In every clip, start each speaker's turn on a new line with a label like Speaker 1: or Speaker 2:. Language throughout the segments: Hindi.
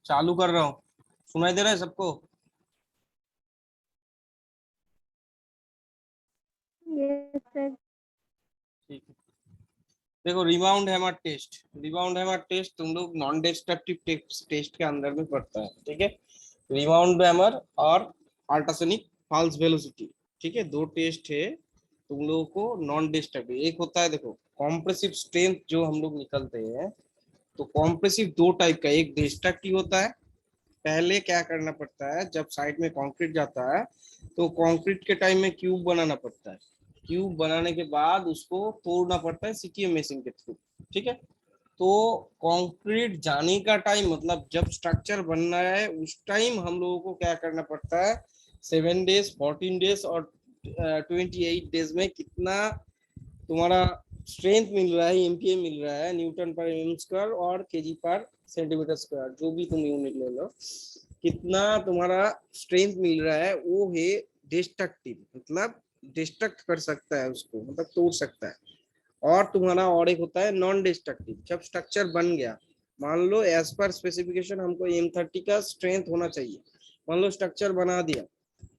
Speaker 1: चालू कर रहा हूँ। सुनाई दे रहा है सबको?
Speaker 2: Yes sir.
Speaker 1: ठीक है। देखो, rebound hammer test. Rebound hammer test तुम लोग नॉन डिस्ट्रक्टिव टेस्ट के अंदर में पड़ता है, ठीक है। रिबाउंड हैमर और अल्ट्रासोनिक पल्स वेलोसिटी, ठीक है, दो टेस्ट है तुम लोगों को नॉन डिस्ट्रक्टिव। एक होता है, देखो, कॉम्प्रेसिव स्ट्रेंथ जो हम लोग निकलते हैं, तो कॉम्प्रेसिव दो टाइप का, एक डिस्ट्रक्टिव होता है। पहले क्या करना पड़ता है, जब साइड में कंक्रीट जाता है तो कंक्रीट के टाइम में क्यूब बनाना पड़ता है। क्यूब बनाने के बाद उसको तोड़ना पड़ता है सीटीएम मशीन के थ्रू, ठीक है। तो कंक्रीट जाने का टाइम, मतलब जब स्ट्रक्चर बनना है उस टाइम हम लोगों को क्या करना पड़ता है, 7 डेज, 14 डेज और 28 डेज में कितना तुम्हारा स्ट्रेंथ मिल रहा है, एमपीए मिल रहा है, न्यूटन पर एम स्क्वायर और केजी पर सेंटीमीटर स्क्वायर, जो भी तुम यूनिट ले लो, कितना तुम्हारा स्ट्रेंथ मिल रहा है, वो है डिस्ट्रक्टिव, मतलब डिस्ट्रक्ट कर सकता है उसको, मतलब तोड़ सकता है। और तुम्हारा और एक होता है नॉन डिस्ट्रक्टिव। जब स्ट्रक्चर बन गया, मान लो एज पर स्पेसिफिकेशन हमको M30 का स्ट्रेंथ होना चाहिए, मान लो स्ट्रक्चर बना दिया,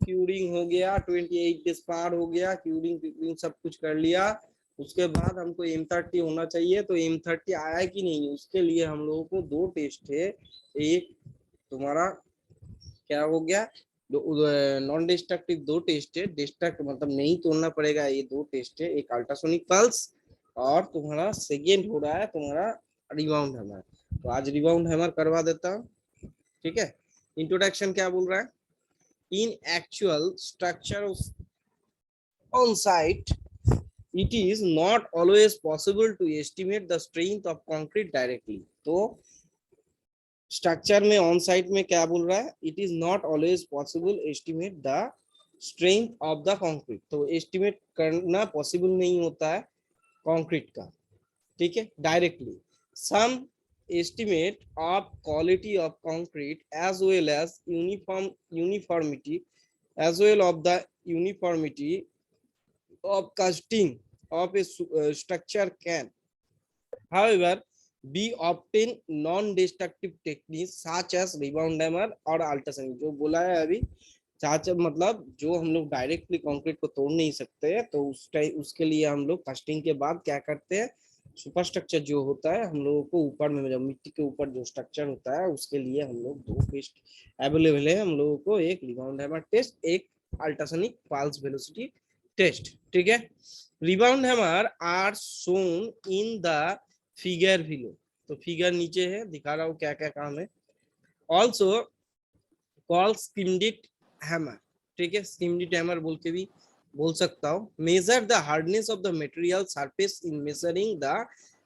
Speaker 1: क्यूरिंग हो गया, 28 डेज पार हो गया, क्यूरिंग सब कुछ कर लिया, उसके बाद हमको M30 होना चाहिए, तो M30 आया कि नहीं, उसके लिए हम लोगों को दो टेस्ट है। एक तुम्हारा क्या हो गया, नॉन डिस्ट्रक्टिव दो टेस्ट है, डिस्ट्रक्ट मतलब नहीं तोड़ना पड़ेगा, ये दो टेस्ट है, एक अल्ट्रासोनिक पल्स, और तुम्हारा सेकेंड हो रहा है तुम्हारा रिबाउंड हैमर। तो आज रिबाउंड हैमर करवा देता हूँ, ठीक है। इंट्रोडक्शन क्या बोल रहा है, इन actual structure on site it is not always possible to estimate the strength of concrete directly। तो स्ट्रक्चर में ऑन साइट में क्या बोल रहा है, it is not always possible estimate the strength of the concrete. तो एस्टिमेट करना पॉसिबल नहीं होता है कंक्रीट का, ठीक है, directly. Some estimate of quality of concrete as well as uniformity as well of the uniformity of casting of a structure can, however, be obtain non-destructive techniques such as rebound hammer और अल्ट्रासोनिक। जो बोला है अभी, चाचा, मतलब जो हम लोग डायरेक्टली कंक्रीट को तोड़ नहीं सकते हैं, तो उस टाइम उसके लिए हम लोग कास्टिंग के बाद क्या करते हैं, सुपर स्ट्रक्चर जो होता है हम लोगों को ऊपर में, जब मिट्टी के ऊपर जो स्ट्रक्चर होता है, उसके लिए हम लोग दो टेस्ट अवेलेबल है हम लोगों को, एक रिबाउंड हैमर टेस्ट, एक अल्ट्रासोनिक पल्स वेलोसिटी टेस्ट, ठीक है। Rebound hammer are shown in the figure below. तो फिगर नीचे है, दिखा रहा हूँ क्या क्या काम है। ऑल्सो कॉल स्किम्डिट हैमर, ठीक है, स्किम्डिट हैमर बोल के भी बोल सकता हूँ। Measure the hardness of the material surface in measuring the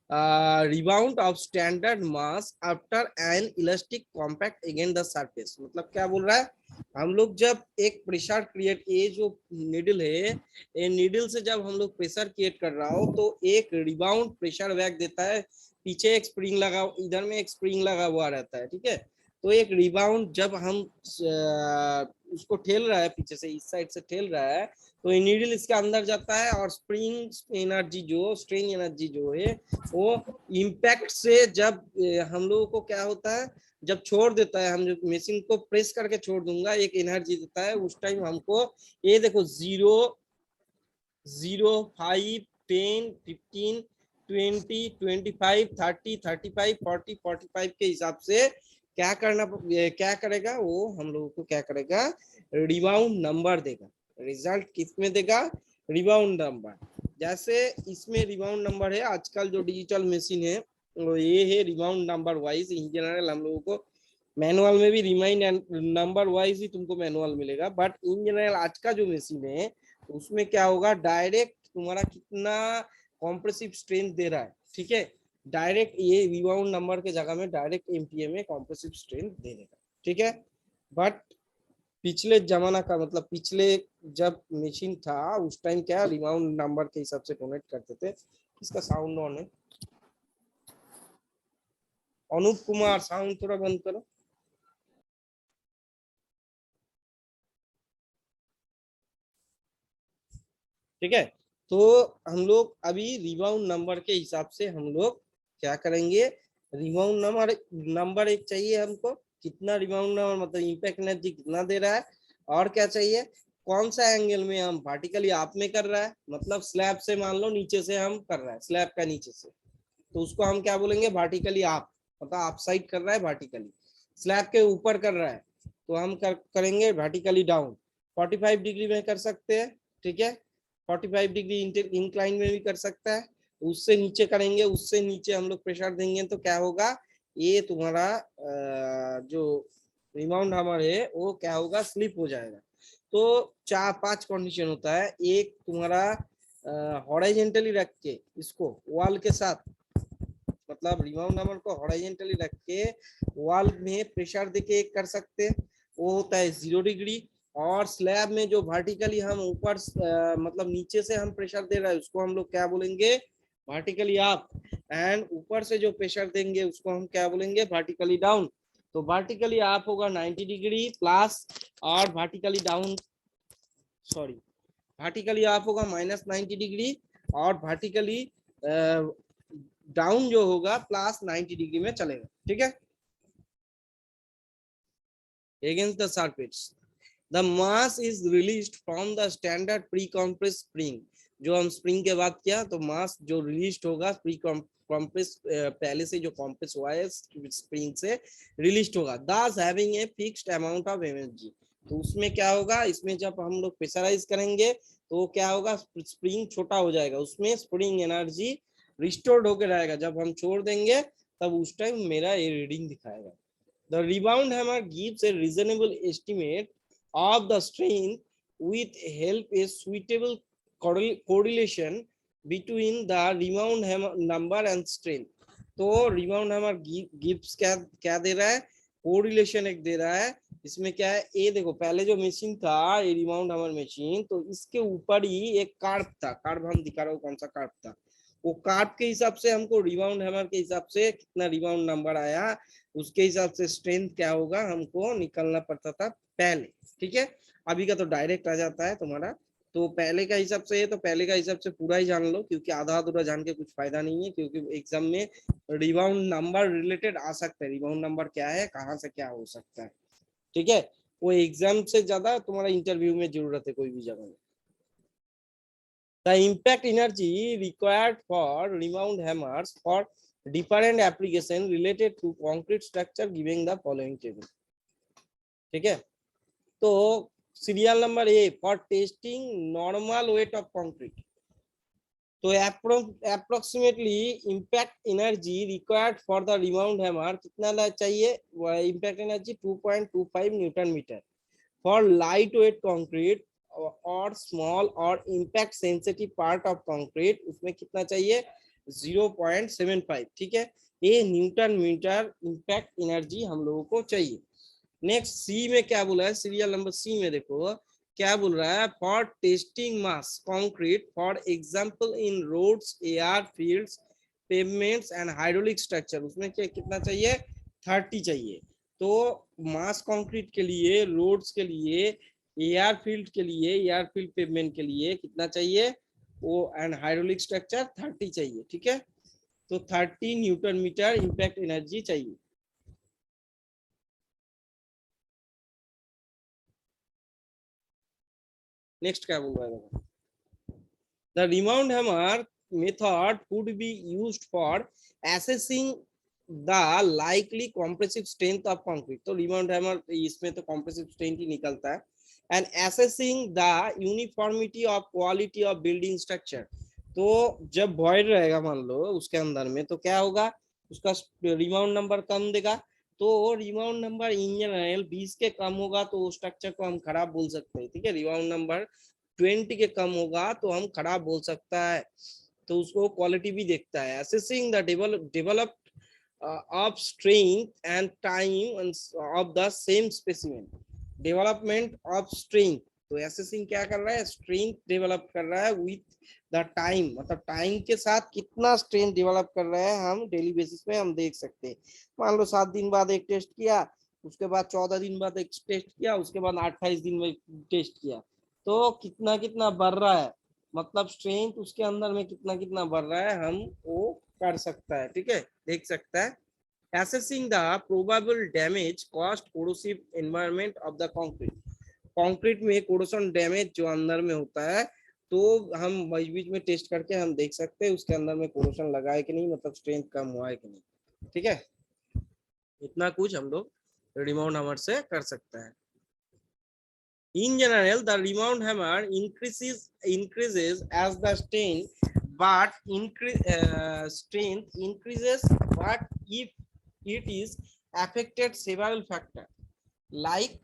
Speaker 1: rebound of standard mass after N elastic compact against the surface. मतलब क्या बोल रहा है, हम लोग जब एक प्रेशर क्रिएट, ये जो नीडल है, ये नीडल से जब हम लोग प्रेशर क्रिएट कर रहा हो तो एक रिबाउंड प्रेशर बैक देता है, पीछे एक स्प्रिंग लगा, इधर में एक स्प्रिंग लगा हुआ रहता है, ठीक है। तो एक रिबाउंड जब हम उसको ठेल रहा है, पीछे से इस साइड से ठेल रहा है, तो ये नीडल इसके अंदर जाता है, और स्प्रिंग एनर्जी जो, स्ट्रेन एनर्जी जो है, वो इम्पैक्ट से जब हम लोगों को क्या होता है, जब छोड़ देता है, हम जो मशीन को प्रेस करके छोड़ दूंगा, एक एनर्जी देता है, उस टाइम हमको ये देखो 0, 0, 5, 10, 15, 20, 25, 30, 35, 40, 45 के हिसाब से क्या करना, क्या करेगा वो, हम लोगों को क्या करेगा, रिबाउंड नंबर देगा। रिजल्ट किस में देगा, रिबाउंड नंबर। जैसे इसमें रिबाउंड नंबर है, आजकल जो डिजिटल मशीन है वो ये है rebound number wise. In general हम लोगों को मैनुअल में भी रिमाइंड नंबर वाइज ही तुमको मैनुअल मिलेगा, बट इन जनरल आज का जो मशीन है उसमें क्या होगा, डायरेक्ट तुम्हारा कितना कॉम्प्रेसिव स्ट्रेंथ दे रहा है, ठीक है, डायरेक्ट ये रिबाउंड नंबर के जगह में डायरेक्ट एमपीए में कॉम्प्रेसिव स्ट्रेंथ दे देगा, ठीक है। बट पिछले जमाना का, मतलब पिछले जब मशीन था उस टाइम क्या रिबाउंड नंबर के हिसाब से डोनेट करते थे। इसका साउंड ऑन है, अनूप कुमार साउंड थोड़ा बंद करो, ठीक है। तो हम लोग अभी रिबाउंड नंबर के हिसाब से हम लोग क्या करेंगे, रिबाउंड नंबर, नंबर एक चाहिए हमको, कितना रिबाउंड नंबर मतलब इम्पैक्ट एनर्जी कितना दे रहा है, और क्या चाहिए, कौन सा एंगल में हम वर्टिकली आप में कर रहा है, मतलब स्लैब से मान लो नीचे से हम कर रहा है, स्लैब का नीचे से, तो उसको हम क्या बोलेंगे, वर्टिकली आप, मतलब आप साइड कर रहा है वर्टिकली, स्लैब के ऊपर कर रहा है तो हम करेंगे वर्टिकली डाउन, 45 डिग्री में कर सकते हैं, ठीक है, 45 डिग्री इंक्लाइन में भी कर सकता है, उससे नीचे करेंगे, उससे नीचे हम लोग प्रेशर देंगे तो क्या होगा, ये तुम्हारा जो रिबाउंड हमर है वो क्या होगा, स्लिप हो जाएगा। तो 4-5 कंडीशन होता है, एक तुम्हारा हॉरिजॉन्टली रख के इसको वॉल के साथ, मतलब रिबाउंड नंबर को हॉरिजॉन्टली रख के वॉल में प्रेशर देके एक कर सकते हैं, वो होता है 0 डिग्री, और स्लैब में जो वर्टिकली हम ऊपर मतलब नीचे से हम प्रेशर दे रहे हैं उसको हम लोग क्या बोलेंगे, वर्टिकली अप, एंड ऊपर से जो प्रेशर देंगे उसको हम क्या बोलेंगे, वर्टिकली डाउन। तो वर्टिकली अप होगा 90 डिग्री प्लस, और vertically down, sorry, vertically up होगा -90 डिग्री, और वर्टिकली डाउन जो होगा +90 डिग्री में चलेगा, ठीक है। Against the surface the mass is released from the standard pre compress spring, जो हम स्प्रिंग के बात किया तो मास जो रिलीज्ड होगा प्री कंप्रेस, पहले से जो कंप्रेस हुआ है स्प्रिंग से रिलीज्ड होगा, दस having a fixed amount of energy. तो उसमें क्या होगा, इसमें जब हम लोग प्रेशराइज करेंगे तो क्या होगा, स्प्रिंग छोटा हो जाएगा, उसमें स्प्रिंग एनर्जी रिस्टोर्ड होकर रहेगा, जब हम छोड़ देंगे तब उस टाइम मेरा ये रीडिंग दिखाएगा। The rebound hammer gives a reasonable estimate of the strength with help a suitable correlation between the rebound hammer number and strength. तो rebound hammer gives क्या क्या दे रहा है, कोरिलेशन एक दे रहा है। इसमें क्या है, ये देखो पहले जो मशीन था ये रिबाउंड हैमर मशीन, तो इसके ऊपर ही एक कार्ब था, कार्ब हम दिखा रहे हो कौन सा कार्ब था, वो कार्ब के हिसाब से हमको रिबाउंड हैमर के हिसाब से कितना रिबाउंड नंबर आया उसके हिसाब से स्ट्रेंथ क्या होगा हमको निकलना पड़ता था पहले, ठीक है। अभी का तो डायरेक्ट आ जाता है तुम्हारा, तो पहले का हिसाब से है तो पहले का हिसाब से पूरा ही जान लो, क्योंकि आधा अधूरा जान के कुछ फायदा नहीं है, क्योंकि एग्जाम में रिबाउंड नंबर रिलेटेड आ सकता है, रिबाउंड नंबर क्या है, कहाँ से क्या हो सकता है, ठीक है। वो एग्जाम से ज्यादा तुम्हारा इंटरव्यू में जरूरत है कोई भी जगह में। The impact energy required for rebound hammers for different application related to concrete structure giving the following table, ठीक है। तो serial number A for testing normal weight of concrete, तो approximately impact energy required for the rebound hammer कितना चाहिए, impact energy 2.25 newton metre, for light weight concrete और स्मॉल और impact sensitive part of concrete उसमें कितना चाहिए, 0.75, ठीक है। ये न्यूटन मीटर इम्पैक्ट एनर्जी हम लोगों को चाहिए। नेक्स्ट सी में क्या बोला है, सीरियल नंबर सी में देखो क्या बोल रहा है, for testing mass concrete for example in roads, air fields, pavements and hydraulic structure, उसमें क्या कितना चाहिए, 30 चाहिए। तो मास कंक्रीट के लिए, रोड्स के लिए, एयरफील्ड के लिए, एयरफील्ड पेवमेंट के लिए कितना चाहिए, वो एंड हाइड्रोलिक स्ट्रक्चर 30 चाहिए, ठीक है। तो 30 न्यूटन मीटर इम्पैक्ट एनर्जी चाहिए। नेक्स्ट क्या बोल रहा है, the rebound hammer method could be used for assessing the likely compressive strength of concrete, तो rebound hammer इसमें तो compressive strength ही निकलता है, and assessing the uniformity of quality of building structure, तो जब void रहेगा मान लो उसके अंदर में तो क्या होगा, उसका rebound नंबर कम देगा, तो रिबाउंड नंबर इन जनरल 20 के कम होगा तो स्ट्रक्चर को हम खराब बोल सकते हैं, ठीक है। रिबाउंड नंबर 20 के कम होगा तो हम खराब बोल सकता है, तो उसको क्वालिटी भी देखता है। Assessing the develop of strength and time of the same specimen, development of strength, तो असेसिंग क्या कर रहा है, स्ट्रेंथ डेवलप कर रहा है विथ द टाइम, मतलब टाइम के साथ कितना स्ट्रेंथ डेवलप कर रहा है हम डेली बेसिस पे हम देख सकते हैं। मान लो 7 दिन बाद एक टेस्ट किया, उसके बाद 14 दिन बाद एक टेस्ट किया, उसके बाद 28 दिन में टेस्ट किया, तो कितना कितना बढ़ रहा है, मतलब स्ट्रेंथ उसके अंदर में कितना कितना बढ़ रहा है हम वो कर सकता है, ठीक है, देख सकता है। assessing the probable damage caused corrosive environment of the concrete. Concrete में कोरोशन डैमेज जो अंदर में होता है, तो हम बीच बीच में टेस्ट करके हम देख सकते हैं उसके अंदर में कोरोशन लगा है कि नहीं, मतलब स्ट्रेंथ कम हुआ है कि नहीं। ठीक है, इतना कुछ हम लोग रिमाउंड हैमर से कर सकते हैं। In general, the rebound hammer increases as the strength increases, but if it is affected several factors like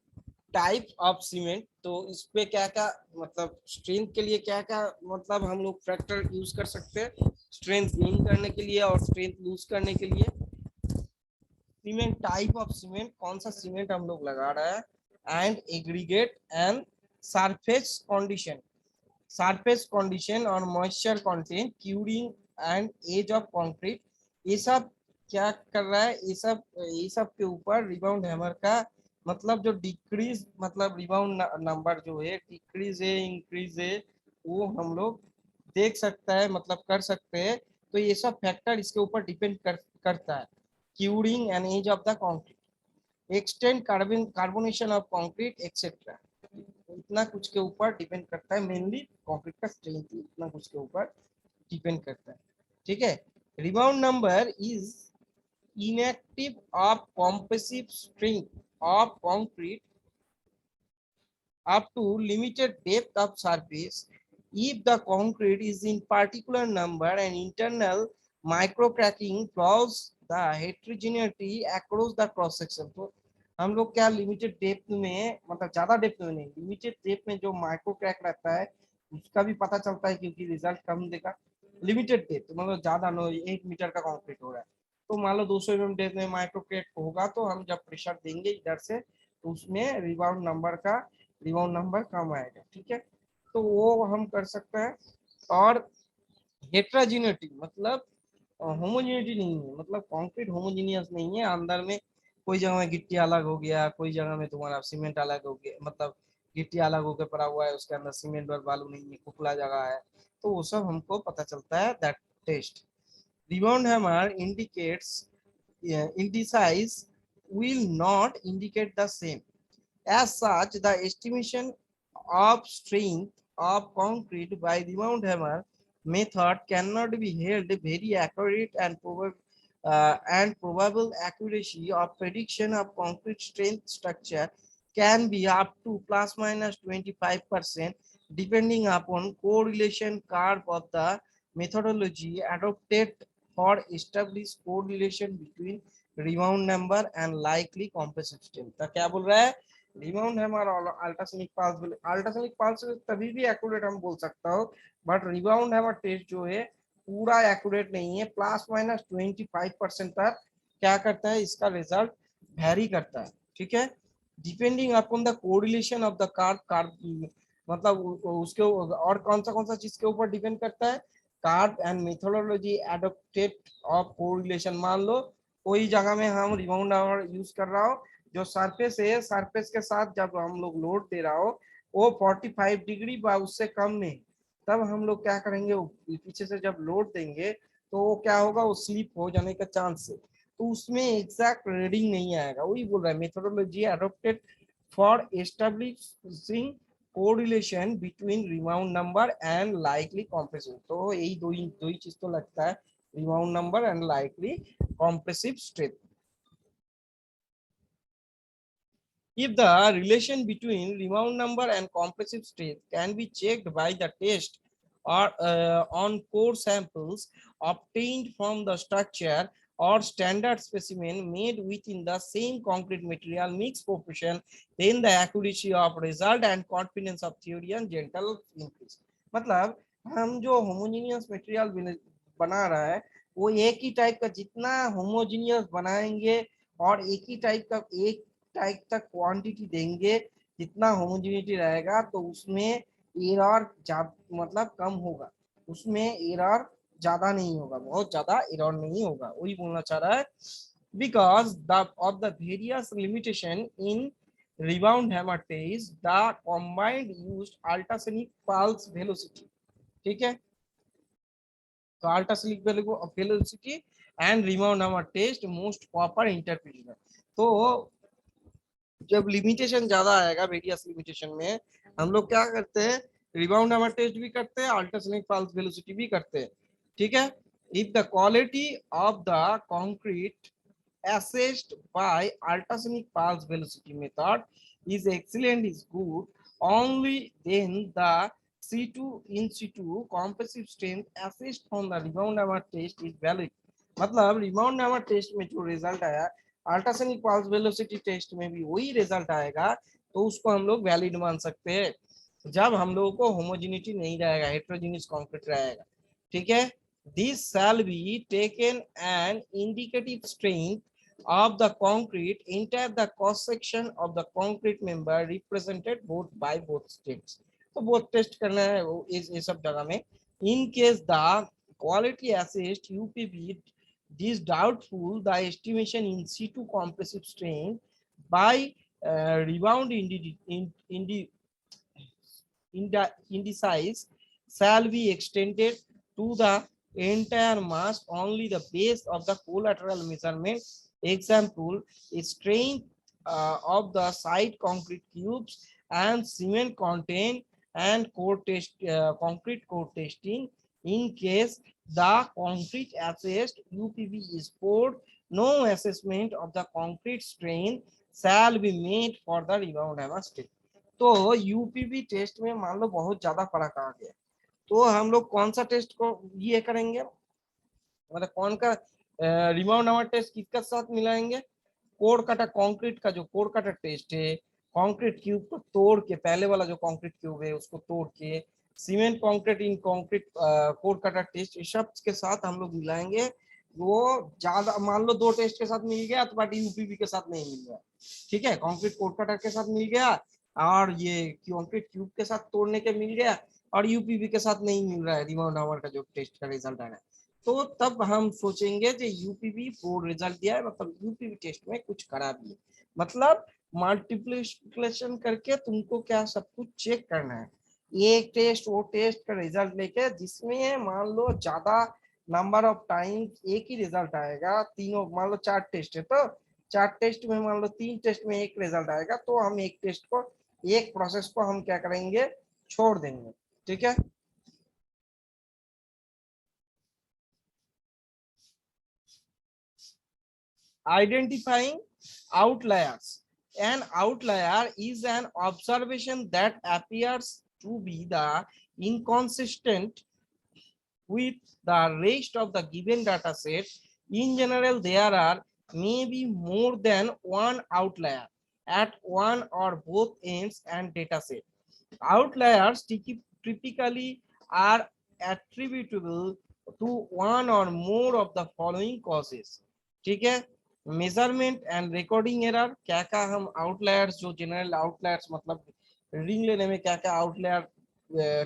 Speaker 1: type of cement, तो इस पे क्या क्या मतलब स्ट्रेंथ के लिए क्या क्या मतलब हम लोग फैक्टर यूज कर सकते हैं स्ट्रेंथ गेन करने के लिए और स्ट्रेंथ लूज करने के लिए। सीमेंट, टाइप ऑफ सीमेंट, कौन सा सीमेंट हम लोग लगा रहा है, and aggregate and surface condition, surface condition और moisture content, curing and age of concrete, ये सब क्या कर रहा है, ये सब के ऊपर रिबाउंड हैमर का मतलब जो डिक्रीज मतलब रिबाउंड नंबर जो है डिक्रीज है इंक्रीज है वो हम लोग देख सकता है, मतलब कर सकते हैं। तो ये सब फैक्टर इसके ऊपर डिपेंड करता है। Curing and age of the concrete, extend carbonation of concrete etcetera, इतना कुछ के ऊपर डिपेंड करता है। मेनली कंक्रीट का स्ट्रेंथ इतना कुछ के ऊपर डिपेंड करता है। ठीक है, rebound number is inactive of compressive strength of concrete up to limited depth of surface if the concrete is in particular number and internal micro cracking flaws the heterogeneity across the cross section। तो हम लोग क्या लिमिटेड डेप्थ में, मतलब ज्यादा डेप्थ में नहीं, लिमिटेड डेप्थ में जो माइक्रो क्रैक रहता है उसका भी पता चलता है क्योंकि रिजल्ट कम देगा। लिमिटेड डेप्थ मतलब ज्यादा नो 1 मीटर का कंक्रीट हो रहा है तो मान लो 200 mm डेप्थ में माइक्रो क्रैक होगा तो हम जब प्रेशर देंगे इधर से तो उसमें रिबाउंड नंबर कम आएगा। ठीक है, तो वो हम कर सकते हैं। और हेट्राजिनिटी मतलब होमोजेनिटी नहीं है, मतलब कंक्रीट होमोजेनियस नहीं है, अंदर में कोई जगह में गिट्टी अलग हो गया, कोई जगह में तुम्हारा सीमेंट अलग हो गया, मतलब गिट्टी अलग होकर पड़ा हुआ है उसके अंदर सीमेंट और बालू नहीं है, खुखला जगह है, तो वो सब हमको पता चलता है that test. Rebound hammer indicates indices will not indicate the same. As such, the estimation of strength of concrete by rebound hammer method cannot be held very accurate and probable accuracy of prediction of concrete strength structure can be up to plus minus 25% depending upon correlation curve of the methodology adopted for establish correlation between rebound number and likely compressive strength। तो क्या बोल रहा है, रिबाउंड हैमर और अल्ट्रासोनिक पल्स तभी भी एक्यूरेट हम बोल सकता हो, बट रिबाउंड हैमर टेस्ट जो है पूरा एक्यूरेट नहीं है, प्लस माइनस 25% तक क्या करता है इसका रिजल्ट वेरी करता है। ठीक है, depending upon the correlation of the carb मतलब उसके और कौन सा चीज के ऊपर डिपेंड करता है, carb and methodology adopted of correlation. मान लो कोई जगह में हम रिबाउंड हैमर यूज कर रहा हो, जो सरफेस है सरफेस के साथ जब हम लोग लोड दे रहा हो वो 45 डिग्री बा उससे कम में, तब हम लोग क्या करेंगे पीछे से जब लोड देंगे तो वो क्या होगा, वो स्लिप हो जाने का चांस है, तो उसमें एग्जैक्ट रीडिंग नहीं आएगा। वही बोल रहा है methodology adopted for establishing correlation between rebound number and likely compressive. तो यही दो ही चीज तो लगता है, rebound number and likely compressive strength. If the relation between rebound number and compressive strength can be checked by the test or on core samples obtained from the structure or standard specimen made within the same concrete material mix proportion, then the accuracy of result and confidence of theory and gentle increase। मतलब हम जो होमोजेनियस मटेरियल बना रहा है वो एक ही टाइप का, जितना होमोजेनियस बनाएंगे और एक टाइप तक क्वांटिटी देंगे, जितना होमोजेनिटी रहेगा तो उसमें एरर मतलब कम होगा, उसमें एरर ज्यादा नहीं होगा, बहुत ज्यादा एरर नहीं होगा, वही बोलना चाह रहा है। Because the of the various limitation in rebound hammer test the combined used ultrasonic pulse velocity. ठीक है, तो ultrasonic velocity and rebound hammer test most proper interpretation. तो जब लिमिटेशन ज्यादा आएगा वेरियस लिमिटेशन में, हम लोग क्या करते हैं, रिबाउंड हैमर टेस्ट भी करते हैं, अल्ट्रासोनिक पल्स वेलोसिटी भी करते हैं। ठीक है, if the quality of the concrete assessed by ultrasonic pulse velocity method is excellent, is good, only then the C2 in situ compressive strength assessed from the rebound hammer test is valid। मतलब रिबाउंड हैमर टेस्ट में जो रिजल्ट आया, अल्ट्रासोनिक पल्स वेलोसिटी टेस्ट में भी वही रिजल्ट आएगा, तो उसको हम लोग वैलिड मान सकते हैं जब हम लोगों को होमोजेनिटी नहीं रहेगा, हेट्रोजीनियस कंक्रीट रहेगा। ठीक है, this shall be taken N indicative strength of the concrete entire the cross section of the concrete member represented both by both states। तो both टेस्ट करना है वो इस सब जगह में। in case the quality assessed UPB is doubtful, the estimation in situ compressive strain by rebound indices shall be extended to the entire mass only the base of the collateral measurement। Example is strength of the side concrete cubes and cement content and core test concrete core testing। In case the concrete assessed UPB is poured, no assessment of the concrete strength shall be made for the rebound hammer stick। तो यूपीबी टेस्ट में मान लो बहुत ज्यादा फर्क आ गया, तो हम लोग कौन सा टेस्ट को ये करेंगे, मतलब कौन का रिबाउंड नंबर टेस्ट किसका साथ मिलाएंगे, कोड कटा कंक्रीट का जो कोड कटा टेस्ट है, कंक्रीट क्यूब को तोड़ के, पहले वाला जो कंक्रीट क्यूब है उसको तोड़ के, सीमेंट कंक्रीट इन कंक्रीट कोड कटा टेस्ट, इस सब के साथ हम लोग मिलाएंगे। वो ज्यादा मान लो दो टेस्ट के साथ मिल गया तो बट यूपीबी के साथ नहीं मिल रहा। ठीक है, कंक्रीट कोड कटर के साथ मिल गया और ये कंक्रीट क्यूब के साथ तोड़ने के मिल गया, और यूपीबी के साथ नहीं मिल रहा है रिबाउंड नंबर का जो टेस्ट का रिजल्ट आ रहा है, तो तब हम सोचेंगे जो यूपीबी बोर्ड रिजल्ट दिया है, मतलब यूपीबी टेस्ट में कुछ खराबी है। मतलब मल्टीप्लिकेशन करके तुमको क्या सब कुछ चेक करना है, एक टेस्ट वो टेस्ट का रिजल्ट लेके, जिसमें मान लो ज्यादा नंबर ऑफ टाइम एक ही रिजल्ट आएगा, तीनों मान लो चार टेस्ट है तो चार टेस्ट में मान लो तीन टेस्ट में एक रिजल्ट आएगा, तो हम एक टेस्ट को, एक प्रोसेस को हम क्या करेंगे, छोड़ देंगे। ठीक है, identifying outliers। An outlier is an observation that appears to be the inconsistent with the rest of the given data set। In general, there are maybe more than one outlier at one or both ends and data set। Outliers typically are attributable to one or more of the following causes। ठीक है, मेजरमेंट एंड रिकॉर्डिंग एरर, क्या क्या हम आउटलायर्स, जो जनरल आउटलायर्स मतलब रीडिंग लेने में क्या क्या आउटलायर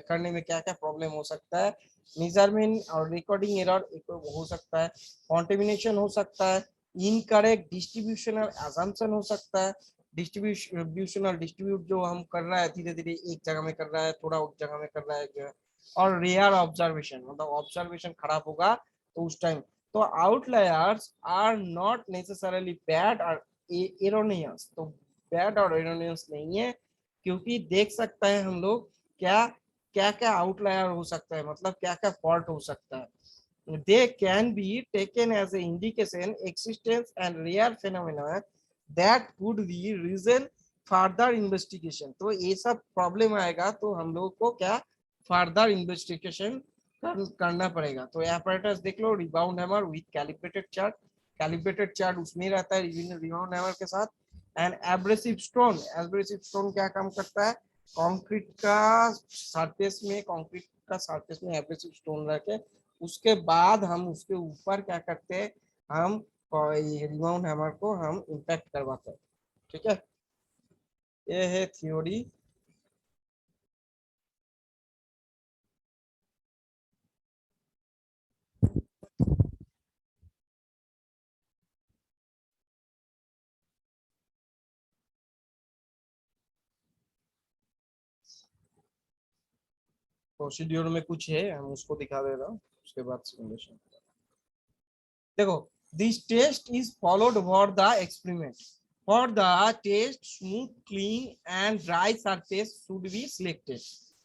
Speaker 1: करने में क्या क्या प्रॉब्लम हो सकता है, मेजरमेंट और रिकॉर्डिंग एरर एक हो सकता है, कॉन्टेमिनेशन हो सकता है, इनकरेक्ट डिस्ट्रीब्यूशनल असम्पशन हो सकता है, डिस्ट्रीब्यूट जो हम कर रहा है धीरे धीरे एक जगह में कर रहा है, थोड़ा उस जगह में कर रहा है, और रेयर ऑब्जर्वेशन, मतलब ऑब्जर्वेशन खराब होगा तो उस टाइम। तो outliers are not necessarily bad और एरोनियस, तो बैड और एरोनियस नहीं है, क्योंकि देख सकते हैं हम लोग क्या क्या क्या आउटलायर हो सकता है, मतलब क्या क्या फॉल्ट हो सकता है। they can be taken as an indication existence and rare phenomena that could be reason further investigation। तो ये सब प्रॉब्लम आएगा तो हम लोग को क्या फर्दर इन्वेस्टिगेशन करना पड़ेगा। तो apparatus देख लो, rebound hammer with calibrated chart उसमें रहता है रिबाउंड हैमर के साथ। एंड एब्रेसिव स्टोन क्या काम करता है, कंक्रीट का सरफेस में एब्रेसिव स्टोन रखे, उसके बाद हम उसके ऊपर क्या करते हैं, हम रिबाउंड हैमर को हम इम्पैक्ट करवाते हैं। ठीक है, ये है थ्योरी। प्रोसीड्यूर में कुछ है, हम उसको दिखा दे रहा हूँ, उसके बाद सिमुलेशन। देखो, this test is followed for the experiment. For the test smooth clean and dry surface should be selected.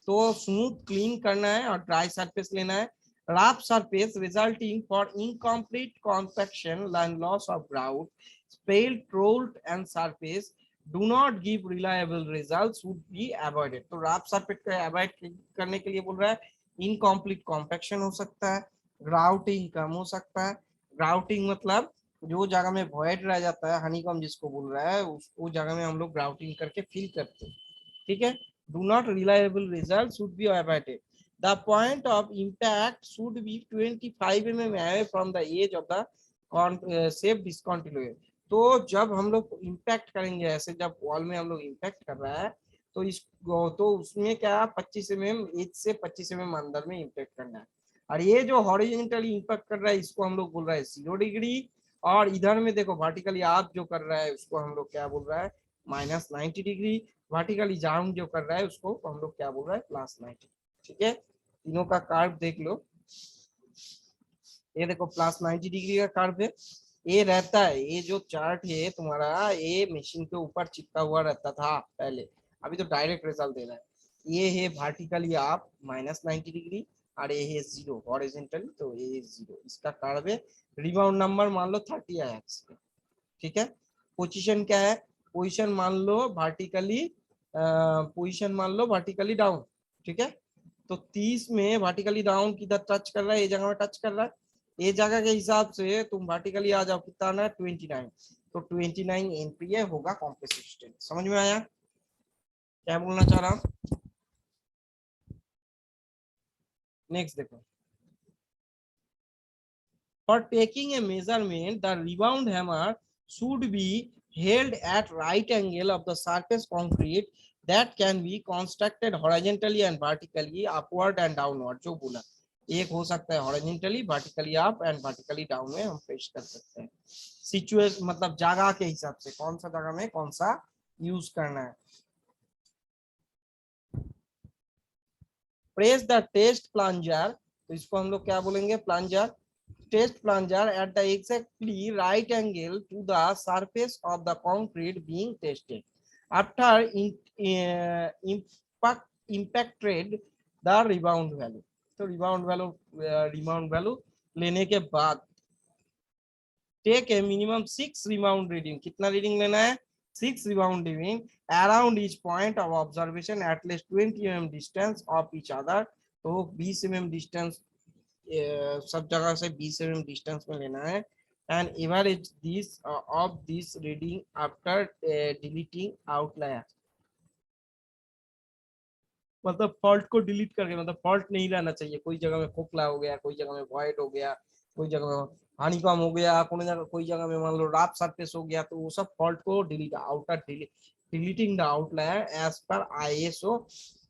Speaker 1: तो स्मूथ क्लीन करना है और ड्राई सरफेस लेना है। Rough surface resulting for incomplete compaction and loss of ground, spelled rolled and surface do not give reliable results would be avoided। तो रफ सरफेस को अवॉइड करने के लिए बोल रहा है इनकम्प्लीट कॉम्पैक्शन हो सकता है, ग्राउटिंग कम हो सकता है। ग्राउटिंग मतलब जो जगह में वॉइड रह जाता है, हनीकॉम जिसको बोल रहा है, उस जगह में हम लोग ग्राउटिंग करके फिल करते हैं। ठीक है। Do not reliable result should be avoided. The point of impact should be 25 mm away from the edge of the safe discontinuation. तो जब हम लोग इम्पैक्ट करेंगे, ऐसे जब वॉल में हम लोग इम्पैक्ट कर रहा है, तो इस तो उसमें क्या 25 mm एज से 25 mm अंदर में इम्पैक्ट करना है। और ये जो हॉरिजॉन्टली इम्पैक्ट कर रहा है इसको हम लोग बोल रहा है 0 डिग्री। और इधर में देखो वर्टिकली आप जो कर रहा है उसको हम लोग क्या बोल रहा है -90 डिग्री। वर्टिकली डाउन जो कर रहा है उसको हम लोग क्या बोल रहा है +90। ठीक है, तीनों का कर्व देख लो। ये देखो +90 डिग्री का कर्व है। ये रहता है, ये जो चार्ट है तुम्हारा, ये मशीन के ऊपर चिपका हुआ रहता था पहले, अभी तो डायरेक्ट रिजल्ट दे रहा है। ये है वर्टिकली आप -90 डिग्री और ये है 0 हॉरिजॉन्टली, तो ये 0 इसका कर्व है। रिबाउंड नंबर मान लो 30 आया इसका। ठीक है। पोजीशन क्या है, पोजीशन मान लो वर्टिकली, पोजीशन मान लो वर्टिकली डाउन। ठीक है। तो 30 में वर्टिकली डाउन किधर टच कर रहा है, ये जगह में टच कर रहा है। ये जगह के हिसाब से तुम वर्टिकली आ जाओ, कितना आना है 29। तो 29 एमपीए होगा कॉम्प्रेसिव स्ट्रेंथ। समझ में आया क्या बोलना चाह रहा हूँ? नेक्स्ट देखो, for taking a measurement the rebound hammer should be held at right angle of the surface concrete that can be constructed horizontally and vertically upward and downward। जो बोला एक हो सकता है horizontally, vertically up and vertically down में हम पेश कर सकते हैं। सिचुएशन मतलब जगह के हिसाब से कौन सा जगह में कौन सा यूज करना है। प्रेस द टेस्ट प्लंजर, तो इसको हम लोग क्या बोलेंगे plunger. Test plunger at the exactly right angle to the surface of the concrete being tested after impacted the rebound value। तो rebound value लेने के बाद take a minimum 6 rebound reading. कितना रीडिंग लेना है 6 rebound reading around each point of observation at least 20 mm distance of each other. तो 20 mm डिस्टेंस सब जगह से 20 mm डिस्टेंस में लेना है। And average this of this reading after deleting outlier. मतलब फॉल्ट को डिलीट करके, मतलब फॉल्ट नहीं रहना चाहिए। कोई जगह में खोखला हो गया, कोई जगह में वॉइड हो गया, कोई जगह में हानिकॉम हो गया, कोई जगह में मान लो रफ सरफेस हो गया, तो वो सब फॉल्ट को delete outer deleting the outlier as per ISO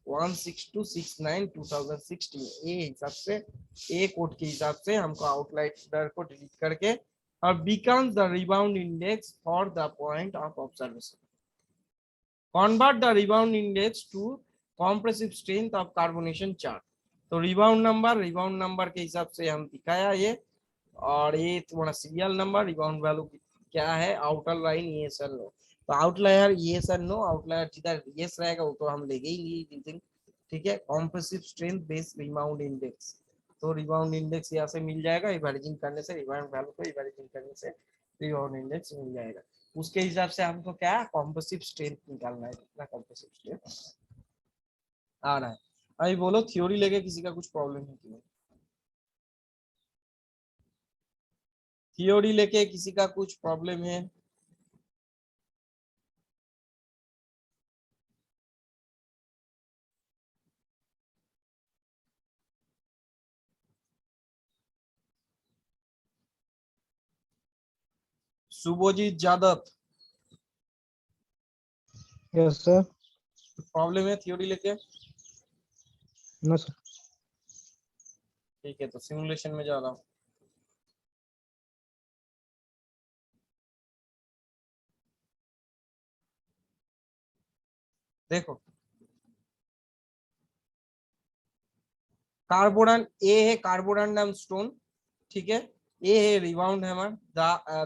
Speaker 1: 16269 2016। ये हिसाब से, ए कोड के हिसाब से हमको आउटलायर को डिलीट करके और becomes the rebound index for the point of observation। Convert the rebound index to compressive strength of carbonation chart। तो रिबाउंड नंबर के हिसाब से हम दिखाया ये। और ये तुम्हारा सीरियल नंबर, रिबाउंड वैल्यू क्या है, आउटर लाइन यस और नो। तो आउटलायर यस और नो, आउटलायर जिधर यस रहेगा वो तो हम लेंगे ही। ठीक है। Compressive strength based rebound index, तो रिबाउंड इंडेक्स यहाँ से मिल जाएगा, इवेरिजिंग करने से रिबाउंड वैल्यू को इवेरिजिंग करने से रिबाउंड इंडेक्स मिल जाएगा। उसके हिसाब से हमको क्या कॉम्प्रेसिव स्ट्रेंथ निकालना है, कितना कॉम्प्रेसिव स्ट्रेंथ आ रहा है। अभी बोलो थ्योरी लेके किसी का कुछ प्रॉब्लम है कि नहीं? थ्योरी लेके किसी का कुछ प्रॉब्लम है? Shubhojit Jadhav,
Speaker 3: yes sir.
Speaker 1: Problem है थ्योरी लेके?
Speaker 3: No sir.
Speaker 1: ठीक है, तो सिमुलेशन में जा रहा हूँ। देखो कार्बोरन ए है, कार्बोरंडम स्टोन। ठीक है, ये है rebound hammer,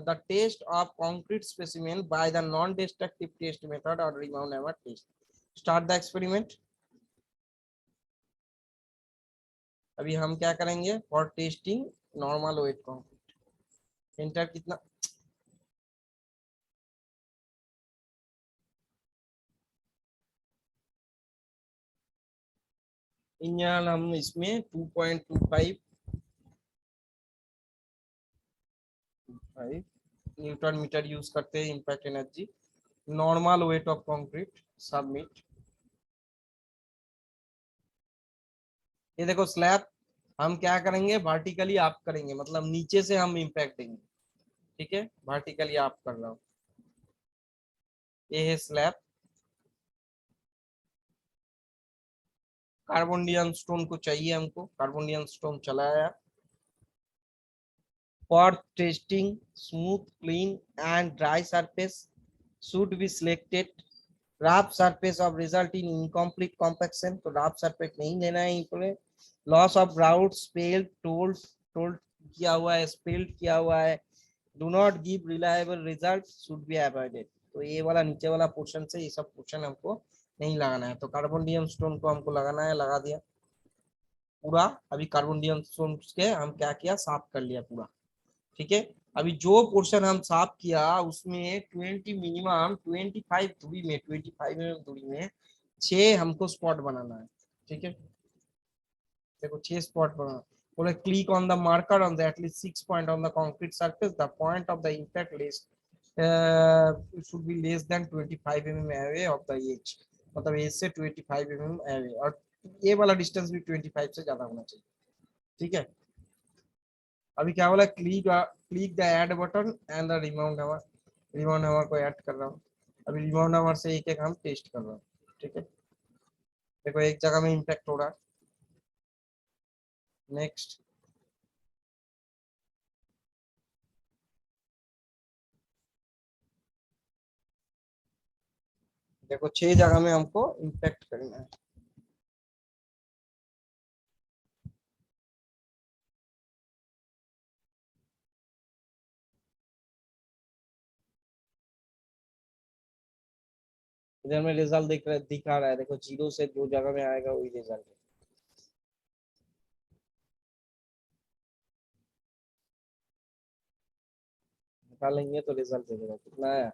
Speaker 1: the test of concrete specimen by the non destructive test method और rebound hammer test. Start the experiment. अभी हम क्या करेंगे for testing normal weight concrete. Enter कितना, इंजन हम इसमें 2.25 न्यूटन मीटर यूज करते हैं impact energy. Normal weight of concrete submit. ये देखो स्लैब हम क्या करेंगे वर्टिकली आप करेंगे, मतलब नीचे से हम इम्पैक्ट देंगे, ठीक है, वर्टिकली आप कर रहा हूँ। ये है स्लैब। कार्बोनियम स्टोन को चाहिए हमको, कार्बोनियम स्टोन चलाया। For testing smooth, clean and dry surface should be selected. Rough surface of result in incomplete compaction, तो rough surface नहीं लेना है इसमें। Loss of route, spelled, told किया हुआ है, spelled किया हुआ है। Do not give reliable result, should be avoided। तो ये वाला नीचे वाला पोर्शन से ये सब पोर्शन हमको नहीं लगाना है। तो कार्बोनियम स्टोन को हमको लगाना है, लगा दिया पूरा। अभी कार्बोनियम स्टोन के हम क्या किया, साफ कर लिया पूरा, ठीक है। अभी जो पोर्शन हम साफ किया उसमें 20 मिनिमम 25 दूरी में, 25 mm दूरी में 6 हमको स्पॉट बनाना है, ठीक है। देखो 6 स्पॉट बना। बोले click on the marker on the at least 6 point on the concrete surface, the point of the impact less should be less than 25 mm away of the edge, मतलब एज से 25 mm अवे, और ये वाला डिस्टेंस भी 25 से ज्यादा होना चाहिए, ठीक है। अभी क्या बोला, click the add button and the rebound hammer. Rebound hammer को ऐड कर रहा हूँ। अभी रिमाउंड हैमर से एक एक हम टेस्ट कर रहा हूँ, ठीक है। देखो एक जगह में इम्पैक्ट हो रहा है। नेक्स्ट। देखो 6 जगह में हमको इम्पैक्ट करना है। इधर में रिजल्ट दिखा रहा है, देखो 0 से 2 जगह में आएगा वही रिजल्ट। निकालेंगे तो रिजल्ट देगा कितना है,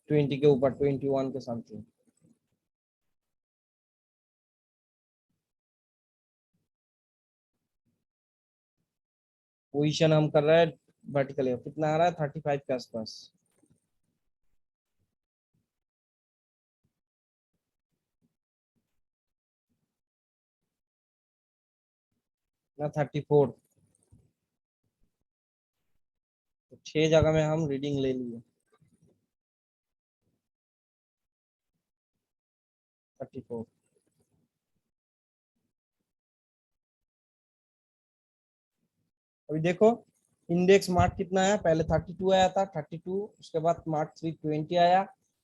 Speaker 1: 20 के ऊपर, 21 के समथिंग। पोजिशन हम कर रहे हैं वर्टिकली, कितना आ रहा है 35 के आसपास ना, 34। तो 6 जगह में हम रीडिंग ले लिए 34। अभी देखो इंडेक्स मार्क कितना है, पहले 32 आया था, 32, उसके बाद मार्क 3 20 आया,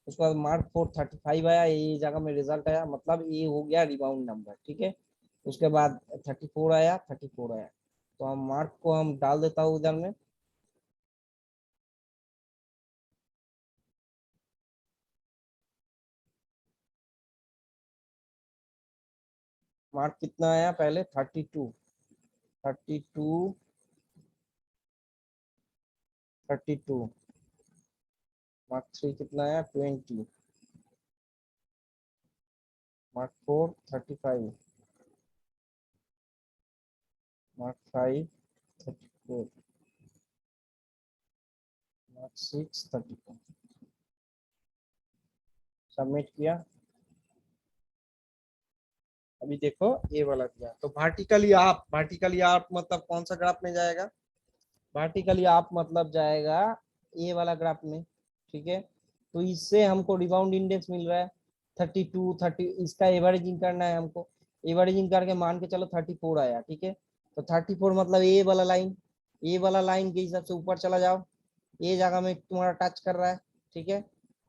Speaker 1: उसके बाद मार्क 4 35 आया, ये जगह में रिजल्ट आया, मतलब ये हो गया रिबाउंड नंबर, ठीक है। उसके बाद 34 आया, 34 आया, तो हम मार्क को हम डाल देता हूँ उधर में। मार्क कितना आया, पहले 32, 32, 32, मार्क 3 कितना आया 20, मार्क 4 35, मार्क 5 34, मार्क 6 34। सबमिट किया। अभी देखो ये वाला दिया, तो वर्टिकली आप मतलब कौन सा ग्राफ में जाएगा, वर्टिकली आप मतलब जाएगा ये वाला ग्राफ में, ठीक है। तो इससे हमको रिबाउंड इंडेक्स मिल रहा है 32 30, इसका एवरेजिंग करना है हमको। एवरेजिंग करके मान के चलो 34 आया, ठीक है। तो 34 मतलब ये वाला लाइन, ये वाला लाइन के हिसाब से ऊपर चला जाओ, ये जगह में तुम्हारा टच कर रहा है, ठीक है,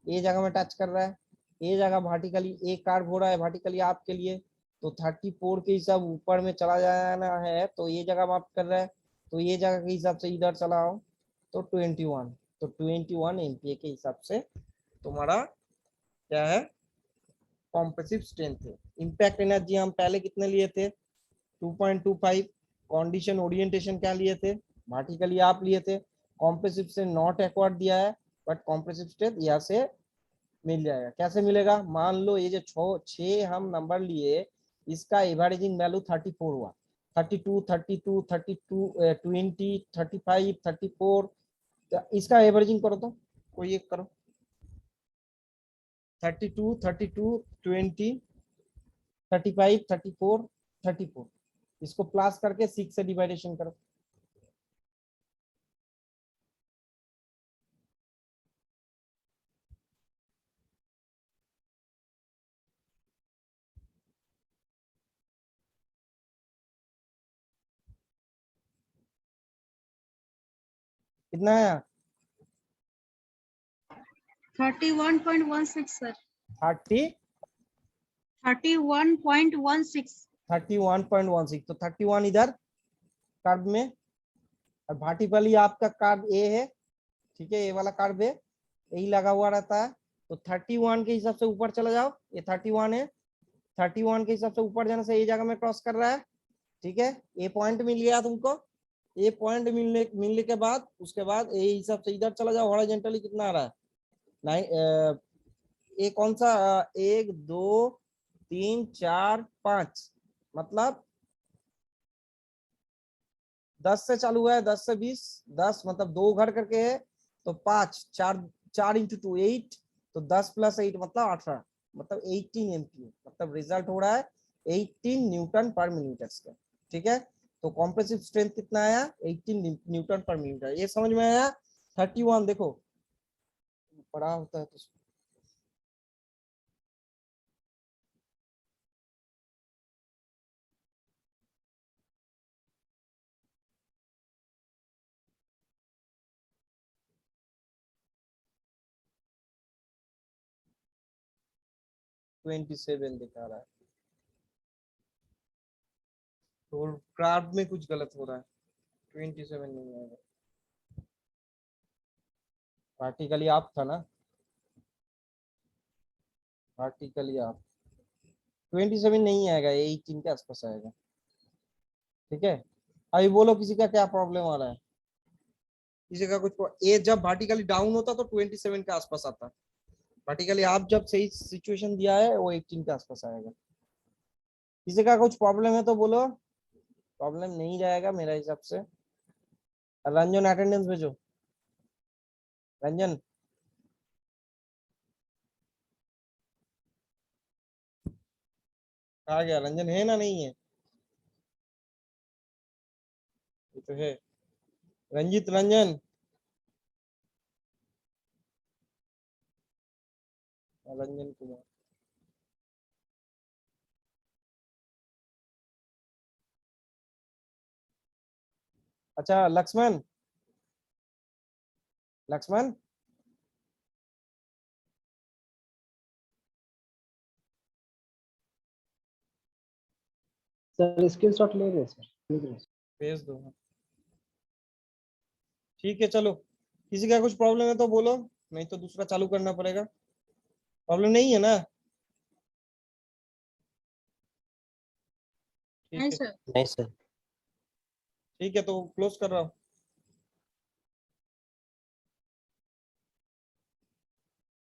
Speaker 1: ये जगह में टच कर रहा है, ये जगह वर्टिकली एक कार्व हो रहा है वर्टिकली आपके लिए। तो 34 के हिसाब ऊपर में चला जाना है, तो ये जगह माफ कर रहा है। तो ये जगह के हिसाब से इधर चला आओ तो 21, तो 21 MPa के हिसाब से तुम्हारा क्या है, कॉम्प्रेसिव स्ट्रेंथ है। इम्पैक्ट एनर्जी हम पहले कितने लिए थे, 2.25। कंडीशन ओरिएंटेशन क्या लिए थे, वर्टिकली आप लिए थे। कॉम्प्रेसिव से नॉट एक्वार्ड दिया है, बट कॉम्प्रेसिव स्ट्रेंथ यहाँ से मिल जाएगा। कैसे मिलेगा, मान लो ये जो छह हम नंबर लिए, इसका एवरेजिंग वैल्यू 34 हुआ, 32, 32, 32, 20, 35, 34, इसका एवरेजिंग करो तो कोई एक करो, 32, 32, 20, 35, 34, 34, इसको प्लस करके 6 से डिवाइडेशन करो। कितना आया,
Speaker 2: 31.16 सर,
Speaker 1: 30,
Speaker 2: 31.16।
Speaker 1: 31.16, तो 31 इधर कर्व में, और वर्टिकली आपका कर्व ए है, ठीक है, ये वाला कर्व है, यही लगा हुआ रहता है। तो 31 के हिसाब से ऊपर चला जाओ, ये 31 है, 31 के हिसाब से ऊपर जाने से ये जगह में क्रॉस कर रहा है, ठीक है। ये पॉइंट मिल गया तुमको, ये पॉइंट मिलने के बाद उसके बाद ये हिसाब से इधर चला जाओ, हॉरिजॉन्टली कितना आ रहा है, ये कौन सा, 1, 2, 3, 4, 5, मतलब 10 से चालू है, 10 से 20, 10 मतलब 2 घर करके है, तो 5, 4 इंटू 2 8, तो 10 प्लस 8 मतलब 18, मतलब 18 MPa, मतलब रिजल्ट हो रहा है 18 न्यूटन पर मिलीमीटर। ठीक है, तो कॉम्प्रेसिव स्ट्रेंथ कितना आया, 18 न्यूटन पर मिलीमीटर। ये समझ में आया। 31 देखो पढ़ा होता है तो 27 दिखा रहा है, तो क्राफ्ट में कुछ गलत हो रहा है, 27 नहीं आएगा, पार्टिकली आप था ना, पार्टिकली आप 27 नहीं आएगा, ये 18 के आसपास आएगा। ठीक है, अभी बोलो किसी का क्या प्रॉब्लम आ रहा है, किसी का कुछ ये जब वर्टिकली डाउन होता तो 27 के आसपास आता, वर्टिकली आप जब सही सिचुएशन दिया है वो 18 के आसपास आएगा। किसी का कुछ प्रॉब्लम है तो बोलो, प्रॉब्लम नहीं जाएगा मेरा हिसाब से। रंजन अटेंडेंस भेजो, रंजन कहा गया, रंजन है ना, नहीं है, ये तो है, रंजित, रंजन, रंजन कुमार, अच्छा लक्ष्मण, लक्ष्मण
Speaker 3: सर स्क्रीनशॉट ले रहे हैं सर, लिख रहे हैं।
Speaker 1: भेज दो। ठीक है चलो, किसी का कुछ प्रॉब्लम है तो बोलो, नहीं तो दूसरा चालू करना पड़ेगा। प्रॉब्लम नहीं है ना, ठीक
Speaker 2: नहीं
Speaker 1: है,
Speaker 2: सर।
Speaker 3: नहीं सर।
Speaker 1: ठीक है तो क्लोज कर रहा हूँ।